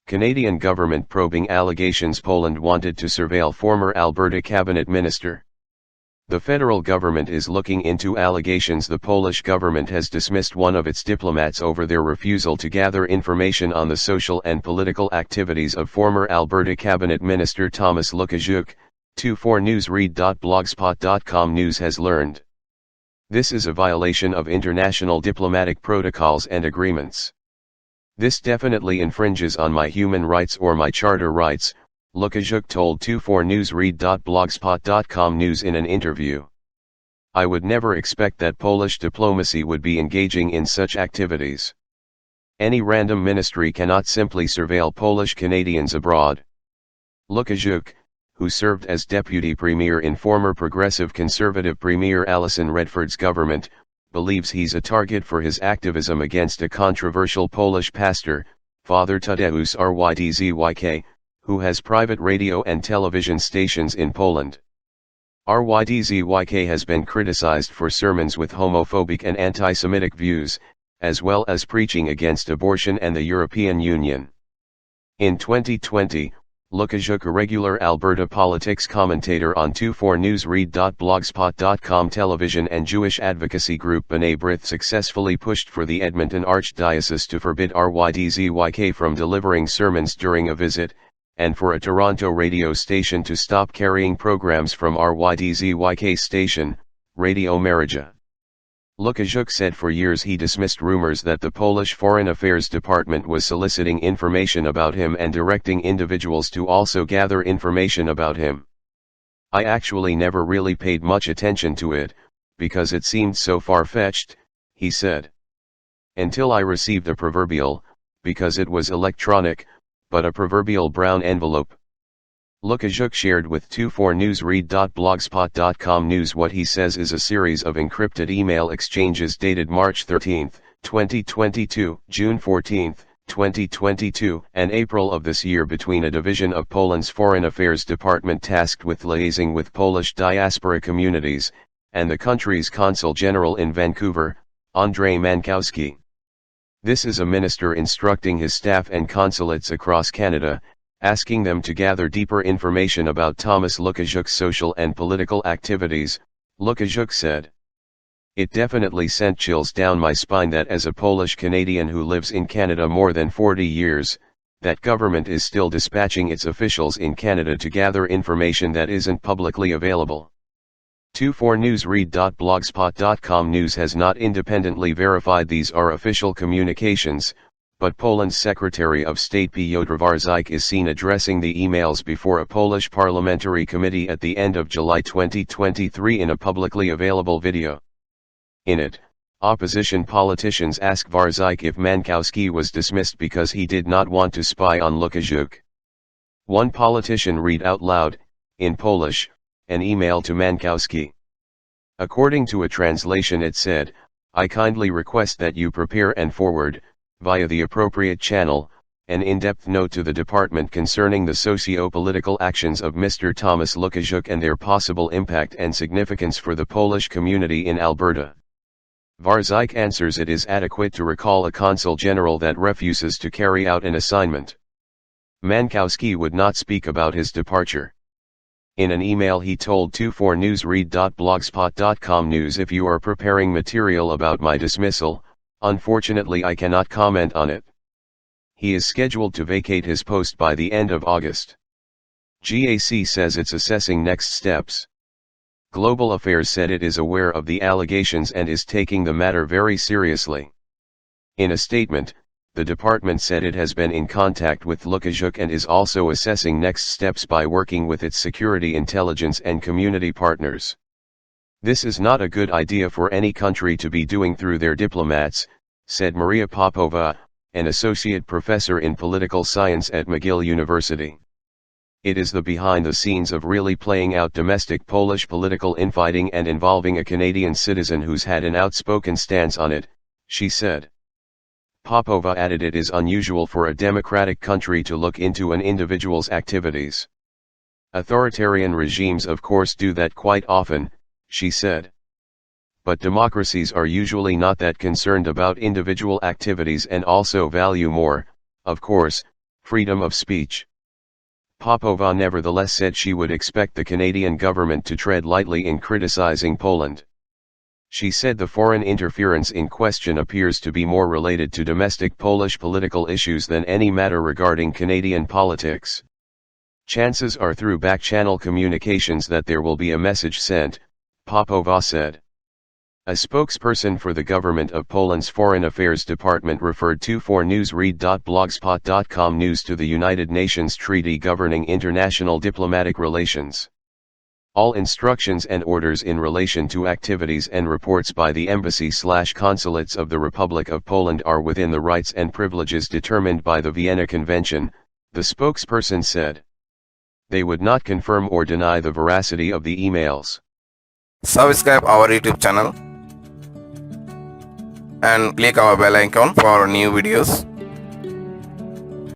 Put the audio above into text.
Canadian government probing allegations Poland wanted to surveil former Alberta cabinet minister. The federal government is looking into allegations the Polish government has dismissed one of its diplomats over their refusal to gather information on the social and political activities of former Alberta cabinet minister Thomas Lukaszuk, 24newsread.blogspot.com news has learned. This is a violation of international diplomatic protocols and agreements. This definitely infringes on my human rights or my charter rights, Lukaszuk told 24newsread.blogspot.com news in an interview. I would never expect that Polish diplomacy would be engaging in such activities. Any random ministry cannot simply surveil Polish Canadians abroad. Lukaszuk, who served as deputy premier in former progressive conservative Premier Alison Redford's government, believes he's a target for his activism against a controversial Polish pastor, Father Tadeusz Rydzyk, who has private radio and television stations in Poland. Rydzyk has been criticized for sermons with homophobic and anti-Semitic views, as well as preaching against abortion and the European Union. In 2020, Lukaszuk, a regular Alberta politics commentator on 24newsread.blogspot.com television and Jewish advocacy group B'nai B'rith, successfully pushed for the Edmonton Archdiocese to forbid Rydzyk from delivering sermons during a visit, and for a Toronto radio station to stop carrying programs from Rydzyk station, Radio Marija. Lukaszuk said for years he dismissed rumors that the Polish Foreign Affairs Department was soliciting information about him and directing individuals to also gather information about him. I actually never really paid much attention to it, because it seemed so far-fetched, he said. Until I received a proverbial, because it was electronic, but a proverbial brown envelope. Lukaszuk shared with 24newsread.blogspot.com news what he says is a series of encrypted email exchanges dated March 13, 2022, June 14, 2022, and April of this year between a division of Poland's Foreign Affairs Department tasked with liaising with Polish diaspora communities, and the country's Consul General in Vancouver, Andrzej Mankowski. This is a minister instructing his staff and consulates across Canada, asking them to gather deeper information about Thomas Lukaszuk's social and political activities, Lukaszuk said. It definitely sent chills down my spine that as a Polish Canadian who lives in Canada more than 40 years, that government is still dispatching its officials in Canada to gather information that isn't publicly available. 24newsread.blogspot.com news has not independently verified these are official communications, but Poland's Secretary of State Piotr Warzyk is seen addressing the emails before a Polish parliamentary committee at the end of July 2023 in a publicly available video. In it, opposition politicians ask Warzyk if Mankowski was dismissed because he did not want to spy on Lukaszuk. One politician read out loud, in Polish, an email to Mankowski. According to a translation it said, I kindly request that you prepare and forward, via the appropriate channel, an in-depth note to the department concerning the socio-political actions of Mr. Thomas Lukaszuk and their possible impact and significance for the Polish community in Alberta. Warzyk answers it is adequate to recall a consul general that refuses to carry out an assignment. Mankowski would not speak about his departure. In an email he told 24newsread.blogspot.com news, if you are preparing material about my dismissal, unfortunately I cannot comment on it. He is scheduled to vacate his post by the end of August. GAC says it's assessing next steps. Global Affairs said it is aware of the allegations and is taking the matter very seriously. In a statement, the department said it has been in contact with Lukaszuk and is also assessing next steps by working with its security intelligence and community partners. This is not a good idea for any country to be doing through their diplomats, said Maria Popova, an associate professor in political science at McGill University. It is the behind the scenes of really playing out domestic Polish political infighting and involving a Canadian citizen who's had an outspoken stance on it, she said. Popova added it is unusual for a democratic country to look into an individual's activities. Authoritarian regimes of course do that quite often, she said. But democracies are usually not that concerned about individual activities and also value more, of course, Freedom of speech. Popova nevertheless said she would expect the Canadian government to tread lightly in criticizing Poland. She said the foreign interference in question appears to be more related to domestic Polish political issues than any matter regarding Canadian politics. Chances are through back-channel communications that there will be a message sent, Popova said. A spokesperson for the government of Poland's Foreign Affairs Department referred to 4newsread.blogspot.com news to the United Nations Treaty governing international diplomatic relations. All instructions and orders in relation to activities and reports by the embassy/consulates of the Republic of Poland are within the rights and privileges determined by the Vienna Convention, the spokesperson said. They would not confirm or deny the veracity of the emails. Subscribe our YouTube channel and click our bell icon for new videos.